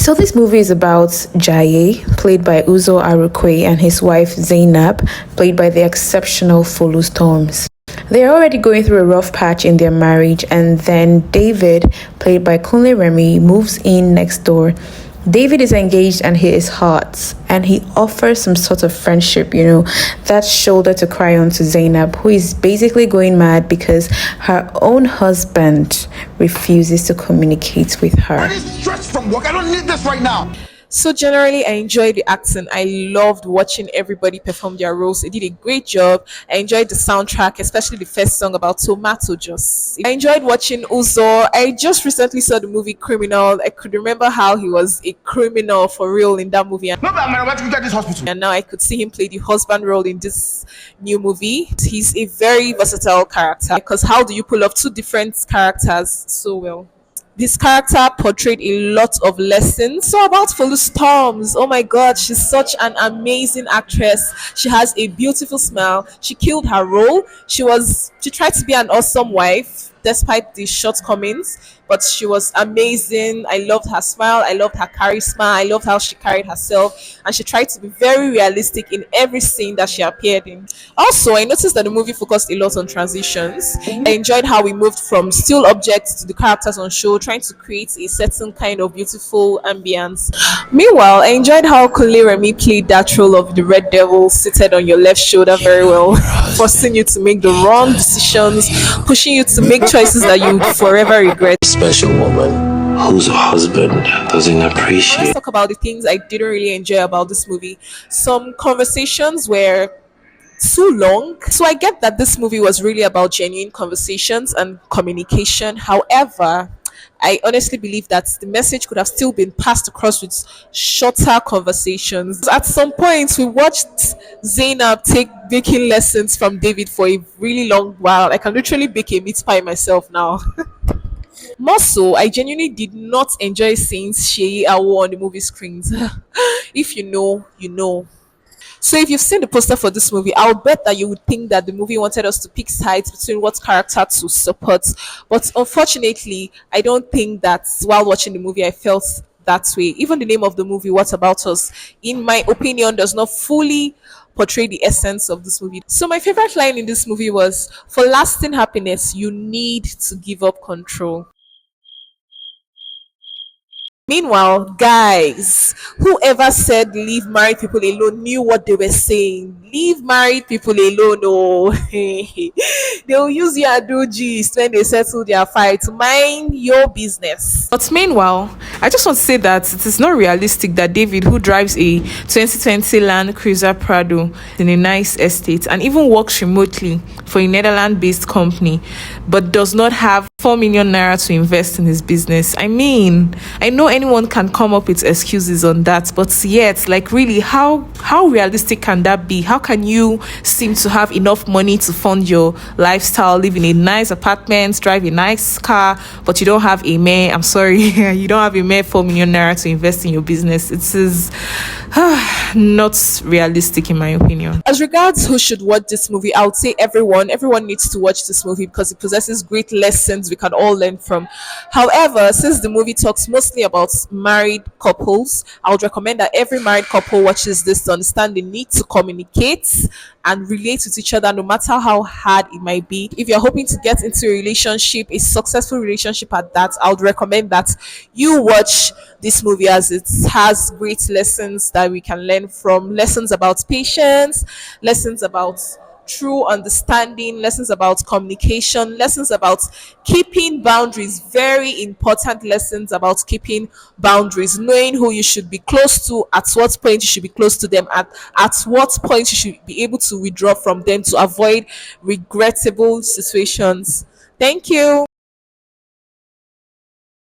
So this movie is about Jaye, played by Uzor Arukwe, and his wife Zainab, played by the exceptional Folu Storms. They're already going through a rough patch in their marriage, and then David, played by Kunle Remi, moves in next door. David is engaged and he is hot, and he offers some sort of friendship, that shoulder to cry on to Zainab, who is basically going mad because her own husband refuses to communicate with her. I'm stressed from work. I don't need this right now. So generally, I enjoyed the acting. I loved watching everybody perform their roles. They did a great job. I enjoyed the soundtrack, especially the first song about tomato juice. I enjoyed watching Uzor. I just recently saw the movie Criminal. I could remember how he was a criminal for real in that movie. No, but I'm about to get this hospital. And now I could see him play the husband role in this new movie. He's a very versatile character, because how do you pull off two different characters so well? This character portrayed a lot of lessons. So about Folu Storms, oh my god, she's such an amazing actress. She has a beautiful smile. She killed her role. She tried to be an awesome wife despite the shortcomings, but she was amazing. I loved her smile. I loved her charisma. I loved how she carried herself, and she tried to be very realistic in every scene that she appeared in. Also, I noticed that the movie focused a lot on transitions. I enjoyed how we moved from still objects to the characters on show, trying to create a certain kind of beautiful ambience. Meanwhile, I enjoyed how Kunle Remi played that role of the Red Devil seated on your left shoulder very well, forcing you to make the wrong decisions, pushing you to make choices that you would forever regret. Special woman whose husband doesn't appreciate. Let's talk about the things I didn't really enjoy about this movie. Some conversations were too long. So I get that this movie was really about genuine conversations and communication. However, I honestly believe that the message could have still been passed across with shorter conversations. At some point, we watched Zainab take baking lessons from David for a really long while. I can literally bake a meat pie myself now. More so, I genuinely did not enjoy seeing Seyi Awo on the movie screens. If you know, you know. So if you've seen the poster for this movie, I'll bet that you would think that the movie wanted us to pick sides between what character to support. But unfortunately, I don't think that while watching the movie, I felt that way. Even the name of the movie, What About Us, in my opinion, does not fully portray the essence of this movie. So my favorite line in this movie was, "For lasting happiness, you need to give up control." Meanwhile, guys, whoever said leave married people alone knew what they were saying. Leave married people alone. Oh, they'll use your dojis when they settle their fight. Mind your business. But meanwhile, I just want to say that it is not realistic that David, who drives a 2020 Land Cruiser Prado in a nice estate and even works remotely for a Netherlands-based company, but does not have 4 million naira to invest in his business. I mean, I know anyone can come up with excuses on that, but yet, like, really, how realistic can that be? How can you seem to have enough money to fund your lifestyle, live in a nice apartment, drive a nice car, but you don't have a mere, I'm sorry, you don't have a mere 4 million naira to invest in your business? It is not realistic in my opinion. As regards who should watch this movie, I would say everyone needs to watch this movie because it possesses great lessons we can all learn from. However, since the movie talks mostly about married couples, I would recommend that every married couple watches this to understand the need to communicate and relate with each other, no matter how hard it might be. If you're hoping to get into a relationship, a successful relationship at that, I would recommend that you watch this movie, as it has great lessons that we can learn from. Lessons about patience, lessons about true understanding, lessons about communication, lessons about keeping boundaries, very important lessons about keeping boundaries, knowing who you should be close to, at what point you should be close to them, at what point you should be able to withdraw from them to avoid regrettable situations. Thank you.